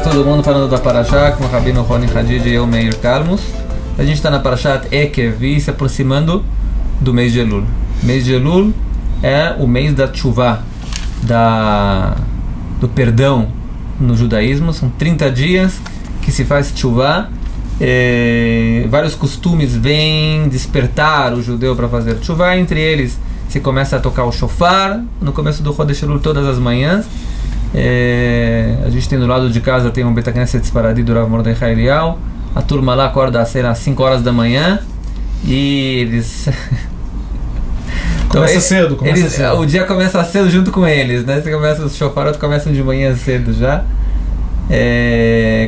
todo mundo falando da Parashá com o Rabino Roni Hadid e eu, Meir Kalmus. A gente está na Parashat Ekev e se aproximando do mês de Elul. Mês de Elul é o mês da Tshuvah, do perdão no judaísmo. São 30 dias que se faz Tshuvah. Vários costumes vêm despertar o judeu para fazer Tshuvah. Entre eles, se começa a tocar o shofar no começo do Chodesh Elul todas as manhãs. A gente tem do lado de casa tem um Bet HaKnesset Sfaradi do Rav Mordechai Eliyahu. A turma lá acorda às 5 horas da manhã e eles começa cedo. O dia começa cedo junto com eles, né? Você começa os shofarot começam de manhã cedo já.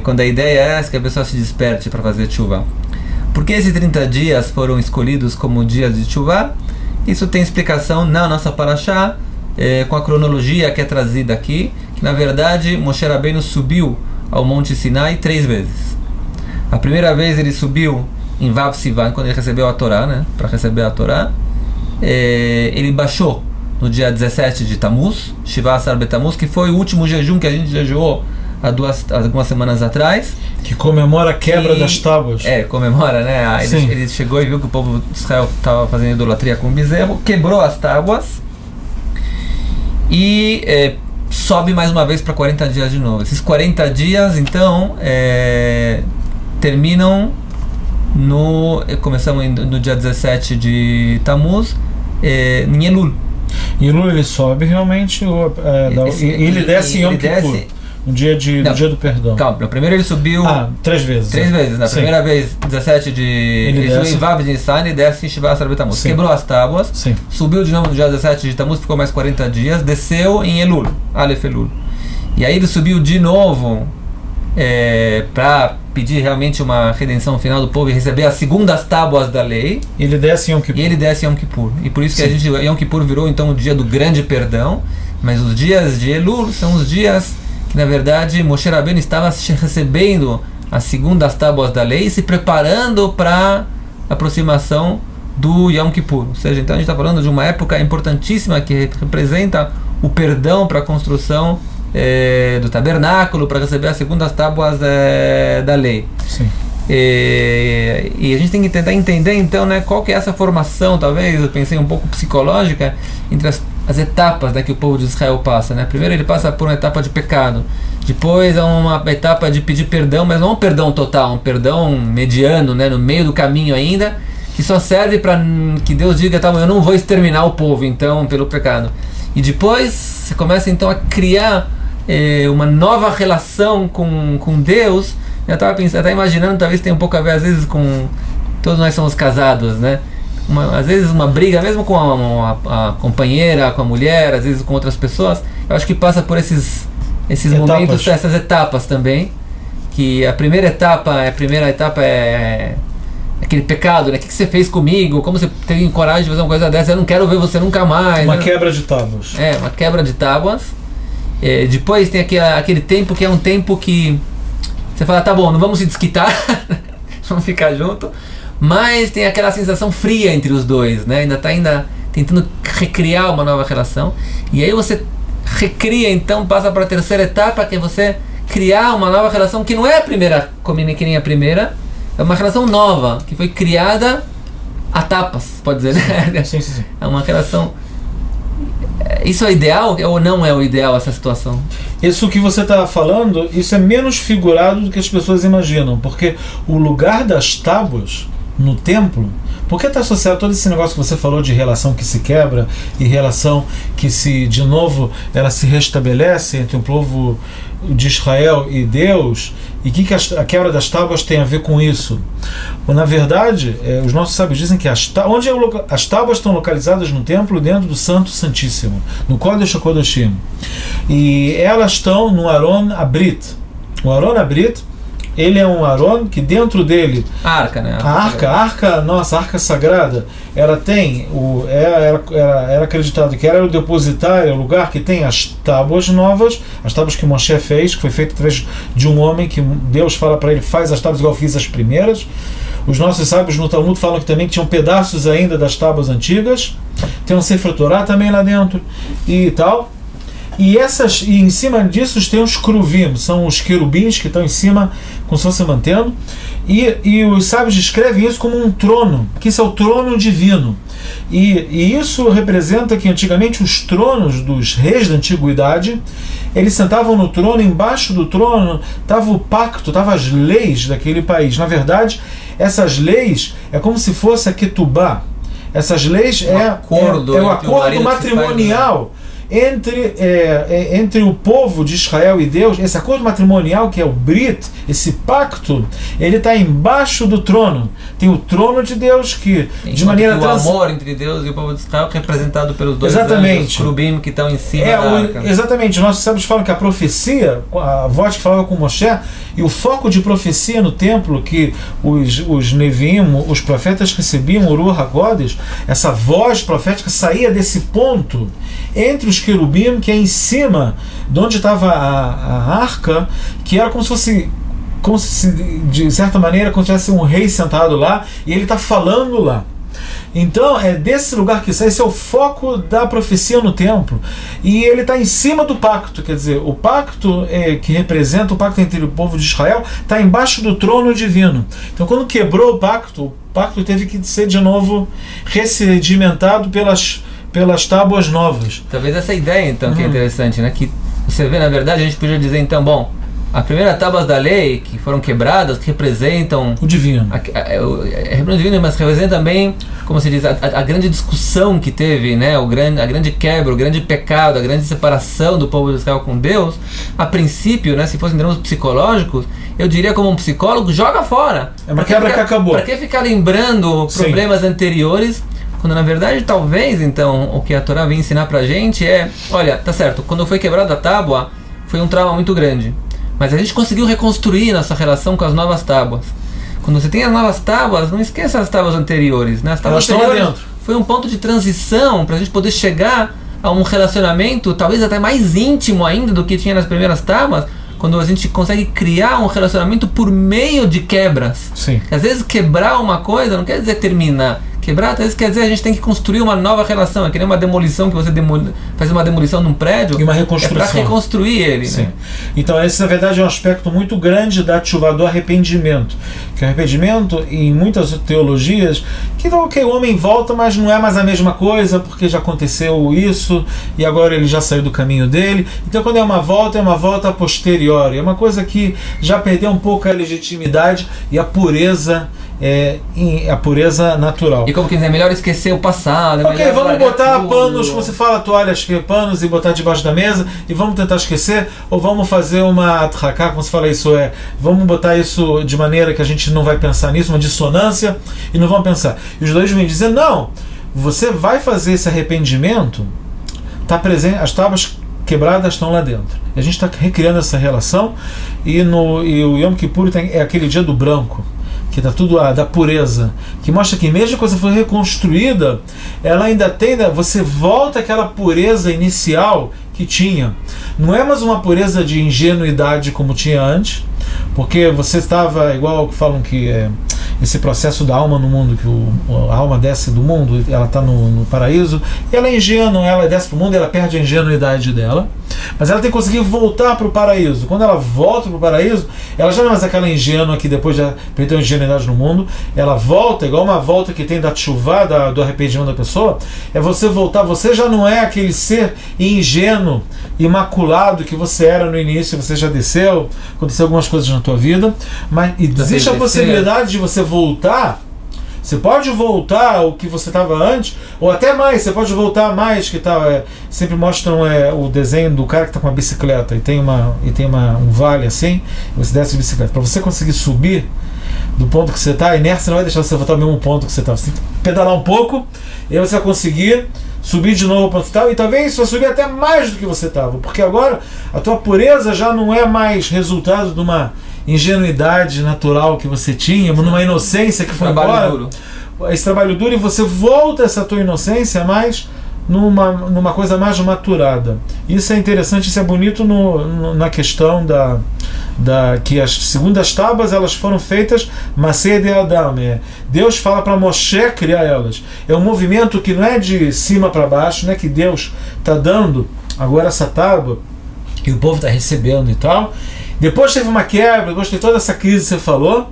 Quando a ideia é essa, que a pessoa se desperte para fazer tshuvah. Por que esses 30 dias foram escolhidos como dias de tshuvah? Isso tem explicação na nossa parashá, com a cronologia que é trazida aqui, que na verdade Moshe Rabbeinu subiu ao Monte Sinai 3 vezes. A primeira vez ele subiu em Vav Sivan, quando ele recebeu a Torá, né? Para receber a Torá. Ele baixou no dia 17 de Tammuz, Shiva Asar Betamuz, que foi o último jejum que a gente jejuou há algumas semanas atrás. Que comemora a quebra das tábuas. Comemora, né? Ele chegou e viu que o povo de Israel estava fazendo idolatria com o bezerro, quebrou as tábuas e sobe mais uma vez para 40 dias de novo. Esses 40 dias, então, terminam começamos no dia 17 de Tammuz, em Elul. Em Elul ele sobe realmente, ele desce em Yom Kippur, no dia do perdão. Calma, primeiro ele subiu 3 vezes. 3 vezes. Na primeira vez, 17 de... Ele subiu em Vav de Nissan e desce em Shiva Asar Betamuz. Quebrou as tábuas, subiu de novo no dia 17 de Tammuz, ficou mais 40 dias, desceu em Elul, Aleph Elul. E aí ele subiu de novo para pedir realmente uma redenção final do povo e receber as segundas tábuas da lei. E ele desce em Yom Kippur. E por isso que Yom Kippur virou então o dia do grande perdão. Mas os dias de Elul são os dias que na verdade Moshe Rabbeinu estava recebendo as segundas tábuas da lei e se preparando para a aproximação do Yom Kippur. Ou seja, então a gente está falando de uma época importantíssima que representa o perdão para a construção do tabernáculo, para receber as segundas tábuas da lei. E a gente tem que tentar entender então, né, qual que é essa formação, talvez eu pensei um pouco psicológica, entre as etapas, né, que o povo de Israel passa, né? Primeiro ele passa por uma etapa de pecado, depois é uma etapa de pedir perdão, mas não um perdão total, um perdão mediano, né, no meio do caminho ainda, que só serve para que Deus diga, tá, eu não vou exterminar o povo então pelo pecado. E depois você começa então a criar uma nova relação com Deus. Eu estava pensando, imaginando, talvez tenha um pouco a ver às vezes com... Todos nós somos casados, né? Às vezes uma briga, mesmo com a companheira, com a mulher, às vezes com outras pessoas. Eu acho que passa por esses momentos, essas etapas também. Que a primeira etapa é aquele pecado, né? O que você fez comigo? Como você teve coragem de fazer uma coisa dessa? Eu não quero ver você nunca mais. Uma quebra de tábuas. Uma quebra de tábuas. Depois tem aquele tempo que é um tempo que você fala, tá bom, não vamos se desquitar, vamos ficar junto, mas tem aquela sensação fria entre os dois, né? Ainda tentando recriar uma nova relação. E aí você recria, então passa para a terceira etapa, que é você criar uma nova relação que não é a primeira, que nem a primeira, é uma relação nova, que foi criada a tapas, pode dizer, né? Sim. É uma relação... Isso é ideal ou não é o ideal, essa situação? Isso que você está falando, isso é menos figurado do que as pessoas imaginam, porque o lugar das tábuas no templo, porque está associado todo esse negócio que você falou de relação que se quebra e relação que de novo ela se restabelece entre o povo de Israel e Deus. E o que a quebra das tábuas tem a ver com isso? Na verdade, os nossos sábios dizem que as tábuas estão localizadas no templo dentro do Santo Santíssimo, no Kodesh HaKodashim, e elas estão no Aron Abrit. O Aron Abrit, ele é um Aron que dentro dele... A arca, né? A arca sagrada, ela tem... Era acreditado que era o depositário, o lugar que tem as tábuas novas, as tábuas que Moshe fez, que foi feito através de um homem, que Deus fala para ele, faz as tábuas igual eu fiz as primeiras. Os nossos sábios no Talmud falam que também tinham pedaços ainda das tábuas antigas. Tem um Sefer Torah também lá dentro e tal. E em cima disso tem os cruvim, são os querubins que estão em cima, como se fosse mantendo. E os sábios descrevem isso como um trono, que isso é o trono divino. E isso representa que antigamente os tronos dos reis da antiguidade, eles sentavam no trono, embaixo do trono estava o pacto, estavam as leis daquele país. Na verdade, essas leis é como se fosse a Ketubá. Essas leis é o acordo matrimonial entre o povo de Israel e Deus. Esse acordo matrimonial, que é o Brit, esse pacto, ele está embaixo do trono. Tem o trono de Deus que, de maneira o amor entre Deus e o povo de Israel, representado pelos dois anjos, crubim, que estão em cima da arca. Exatamente. Nossos sábios falam que a profecia, a voz que falava com Moshe, e o foco de profecia no templo que os Nevim, os profetas recebiam, o Ruach HaKodesh, essa voz profética saía desse ponto entre os querubim, que é em cima de onde estava a arca, que era como se de certa maneira como se tivesse um rei sentado lá, e ele está falando lá. Então é desse lugar que sai, esse é o foco da profecia no templo, e ele está em cima do pacto, quer dizer, o pacto que representa o pacto entre o povo de Israel está embaixo do trono divino. Então quando quebrou o pacto teve que ser de novo ressedimentado pelas tábuas novas. Talvez essa ideia, então, que é interessante, né? Que você vê, na verdade, a gente podia dizer, então, bom, as primeiras tábuas da lei que foram quebradas, que representam o divino. Representam o divino, mas representam também, como se diz, a grande discussão que teve, né? A grande quebra, o grande pecado, a grande separação do povo de Israel com Deus. A princípio, né? Se fossem termos psicológicos, eu diria como um psicólogo, joga fora. É uma quebra que acabou. Para que ficar lembrando problemas anteriores? Quando na verdade, talvez, então, o que a Torá vem ensinar pra gente é, olha, tá certo, quando foi quebrada a tábua, foi um trauma muito grande, mas a gente conseguiu reconstruir nossa relação com as novas tábuas. Quando você tem as novas tábuas, não esqueça as tábuas anteriores, né? As tábuas anteriores foi um ponto de transição pra gente poder chegar a um relacionamento talvez até mais íntimo ainda do que tinha nas primeiras tábuas, quando a gente consegue criar um relacionamento por meio de quebras. Sim. Às vezes quebrar uma coisa não quer dizer terminar. Quebrar, às vezes quer dizer a gente tem que construir uma nova relação. É que nem uma demolição, que você faz uma demolição num prédio, e uma reconstrução. É para reconstruir ele. Sim. Né? Então esse na verdade é um aspecto muito grande da tchuvá, do arrependimento. Que o arrependimento, em muitas teologias, que o homem volta, mas não é mais a mesma coisa, porque já aconteceu isso, e agora ele já saiu do caminho dele. Então quando é uma volta posterior. É uma coisa que já perdeu um pouco a legitimidade e a pureza natural. E como que dizer, é melhor esquecer o passado. Ok, vamos botar panos, como você fala, toalhas, panos, e botar debaixo da mesa, e vamos tentar esquecer, ou vamos fazer uma atracar, como você fala, vamos botar isso de maneira que a gente não vai pensar nisso, uma dissonância, e não vamos pensar. E os dois vêm dizer, não, você vai fazer esse arrependimento, está presente, as tábuas quebradas estão lá dentro. E a gente está recriando essa relação, e o Yom Kippur é aquele dia do branco, que está tudo da pureza, que mostra que mesmo que você for reconstruída, ela ainda tem, você volta àquela pureza inicial que tinha. Não é mais uma pureza de ingenuidade como tinha antes, porque você estava, igual que falam que esse processo da alma no mundo, que a alma desce do mundo, ela está no paraíso, e ela é ingênua, ela desce para o mundo, ela perde a ingenuidade dela, mas ela tem que conseguir voltar para o paraíso. Quando ela volta para o paraíso, ela já não é mais aquela ingênua que depois já perdeu a ingenuidade no mundo, ela volta, igual uma volta que tem da tchuvá, do arrependimento da pessoa, é você voltar, você já não é aquele ser ingênuo, imaculado que você era no início, você já desceu, aconteceu algumas coisas na tua vida, mas existe a possibilidade de você voltar. Você pode voltar ao que você estava antes, ou até mais, você pode voltar mais, que sempre mostram o desenho do cara que está com uma bicicleta e tem um vale assim, e você desce de bicicleta. Para você conseguir subir do ponto que você está, a inércia não vai deixar você voltar ao mesmo ponto que você estava. Você tem que pedalar um pouco, e aí você vai conseguir subir de novo para o ponto, e talvez você vai subir até mais do que você estava, porque agora a tua pureza já não é mais resultado de uma ingenuidade natural que você tinha, numa inocência que foi embora. Esse trabalho duro, e você volta essa tua inocência mais numa coisa mais maturada. Isso é interessante, isso é bonito na questão que segundo as tábuas elas foram feitas Maseh de Adam. Deus fala para Moshe criar elas. É um movimento que não é de cima para baixo, não é que Deus está dando agora essa tábua, e o povo está recebendo e tal. Depois teve uma quebra, depois teve toda essa crise que você falou.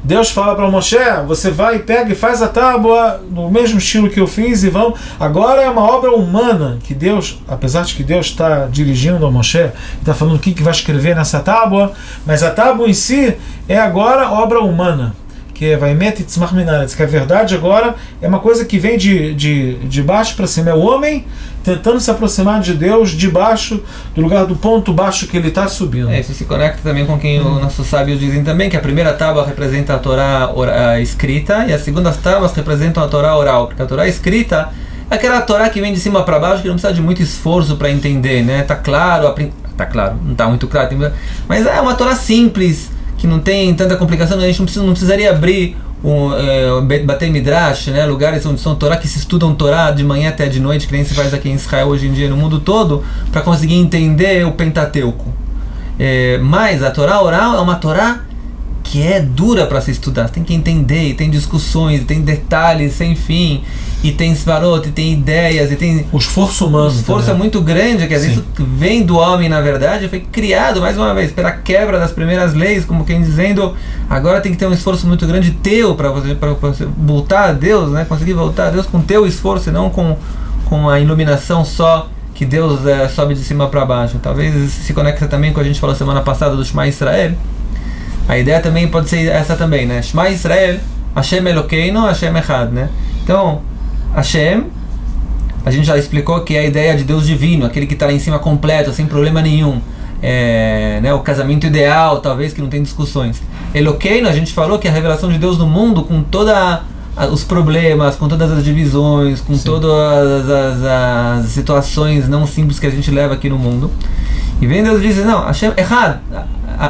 Deus fala para Moshe, você vai, pega e faz a tábua no mesmo estilo que eu fiz e vão. Agora é uma obra humana que Deus, apesar de que Deus está dirigindo a Moshe, está falando o que vai escrever nessa tábua, mas a tábua em si é agora obra humana, que vai meter que a verdade agora é uma coisa que vem de baixo para cima, é o homem tentando se aproximar de Deus de baixo, do lugar do ponto baixo que ele está subindo. Isso se conecta também com quem os nossos sábios dizem também, que a primeira tábua representa a Torá escrita e as segundas tábuas representam a Torá oral, porque a Torá escrita é aquela Torá que vem de cima para baixo, que não precisa de muito esforço para entender, né? Tá claro, não está muito claro, mas é uma Torá simples, que não tem tanta complicação, a gente não precisaria abrir Batei Midrash, né, lugares onde são Torá, que se estudam Torá de manhã até de noite, que nem se faz aqui em Israel hoje em dia, no mundo todo, para conseguir entender o Pentateuco. Mas a Torá oral é uma Torá que é dura para se estudar, tem que entender, e tem discussões, e tem detalhes sem fim, e tem svarot, e tem ideias, e tem... O esforço humano. O esforço também é muito grande, que às vezes vem do homem, na verdade, foi criado, mais uma vez, pela quebra das primeiras leis, como quem dizendo, agora tem que ter um esforço muito grande teu, para você voltar a Deus, né? Conseguir voltar a Deus com teu esforço, e não com a iluminação só, que Deus sobe de cima para baixo. Talvez se conecta também com o que a gente falou semana passada do Shema Israel. A ideia também pode ser essa também, né? Shema Israel, Hashem Elokeinu, Hashem Echad, né? Então, Hashem, a gente já explicou que é a ideia de Deus divino, aquele que está lá em cima completo, sem problema nenhum. Né? O casamento ideal, talvez, que não tem discussões. Elokeinu, a gente falou que é a revelação de Deus no mundo, com todos os problemas, com todas as divisões, com todas as situações não simples que a gente leva aqui no mundo. E vem Deus e diz, não, Hashem Echad,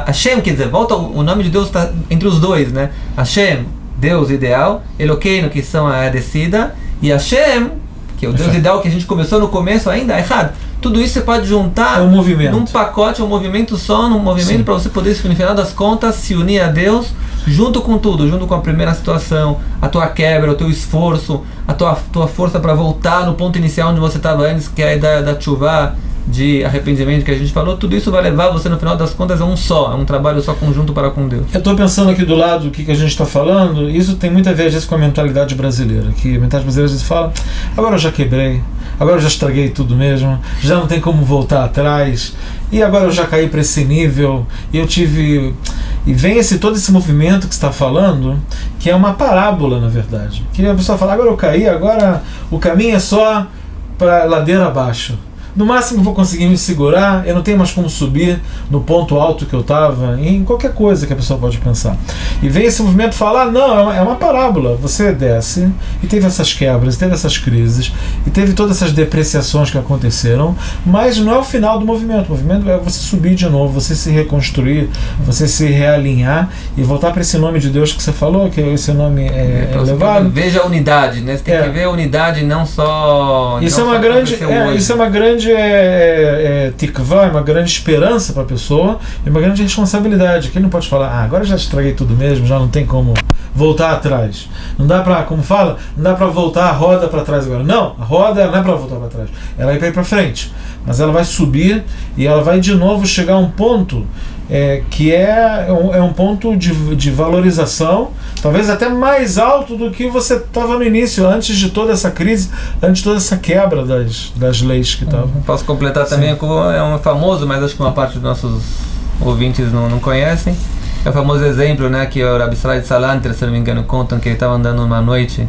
Hashem, quer dizer, volta, o nome de Deus está entre os dois, né? Hashem, Deus ideal, Elokeinu, que são a descida, e Hashem, que é o Deus ideal que a gente começou no começo ainda, errado. Tudo isso você pode juntar num pacote, um movimento só, num movimento para você poder, no final das contas, se unir a Deus, junto com tudo, junto com a primeira situação, a tua quebra, o teu esforço, a tua força para voltar no ponto inicial onde você estava antes, que é a ideia da tshuva, de arrependimento que a gente falou. Tudo isso vai levar você, no final das contas, a um trabalho só conjunto para com Deus. Eu estou pensando aqui do lado do que a gente está falando, isso tem muito a ver às vezes com a mentalidade brasileira, que a mentalidade brasileira às vezes fala, agora eu já quebrei, agora eu já estraguei tudo mesmo, já não tem como voltar atrás, e agora eu já caí para esse nível, e vem todo esse movimento que está falando, que é uma parábola, na verdade, que a pessoa fala, agora eu caí, agora o caminho é só para ladeira abaixo. No máximo vou conseguir me segurar, eu não tenho mais como subir no ponto alto que eu estava, em qualquer coisa que a pessoa pode pensar. E vem esse movimento falar, não, é uma parábola, você desce, e teve essas quebras, teve essas crises, e teve todas essas depreciações que aconteceram, mas não é o final do movimento. O movimento é você subir de novo, você se reconstruir, você se realinhar, e voltar para esse nome de Deus que você falou, que esse nome é elevado. Veja a unidade, né? Você tem que ver a unidade, não só... Isso é uma grande tikvah, é uma grande esperança para a pessoa e uma grande responsabilidade, que ele não pode falar, agora já estraguei tudo mesmo, já não tem como voltar atrás, não dá para, como fala, não dá para voltar a roda para trás agora. Não, a roda não é para voltar para trás, ela é para ir para frente, mas ela vai subir e ela vai de novo chegar a um ponto que é um ponto de valorização, talvez até mais alto do que você estava no início, antes de toda essa crise, antes de toda essa quebra das leis que estavam. Posso completar também, é um famoso, mas acho que uma parte dos nossos ouvintes não conhecem. É o famoso exemplo, né, que o Rabbi Israel Salanter, se não me engano, contam que ele estava andando uma noite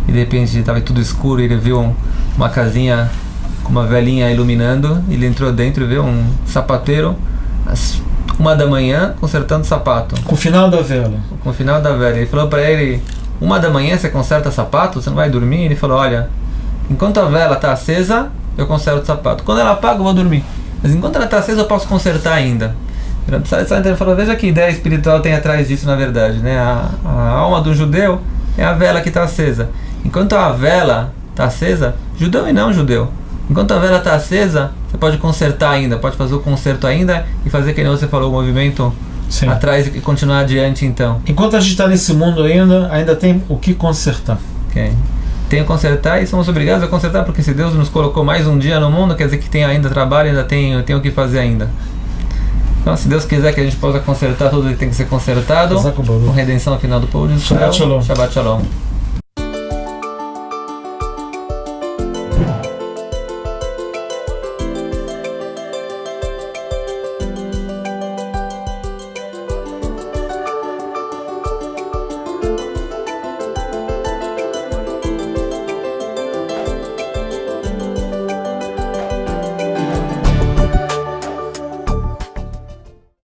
e de repente estava tudo escuro e ele viu uma casinha com uma velhinha iluminando, ele entrou dentro e viu um sapateiro às 1 da manhã consertando sapato. Com o final da vela. Com o final da vela. Ele falou para ele, 1 da manhã você conserta sapato? Você não vai dormir? Ele falou, olha, enquanto a vela está acesa, eu conserto o sapato. Quando ela apaga, eu vou dormir. Mas enquanto ela está acesa, eu posso consertar ainda. Ele falou, veja que ideia espiritual tem atrás disso, na verdade, né? A alma do judeu é a vela que está acesa. Enquanto a vela está acesa, judeu e não judeu, enquanto a vela está acesa, você pode consertar ainda, pode fazer o conserto ainda e fazer, que nem você falou, o movimento atrás e continuar adiante, então. Enquanto a gente está nesse mundo ainda tem o que consertar. Ok. tem que consertar e somos obrigados a consertar, porque se Deus nos colocou mais um dia no mundo, quer dizer que tem ainda trabalho, ainda tem o que fazer ainda. Então, se Deus quiser que a gente possa consertar tudo que tem que ser consertado, com redenção final do povo de Israel. Shabbat Shalom. Shabbat Shalom.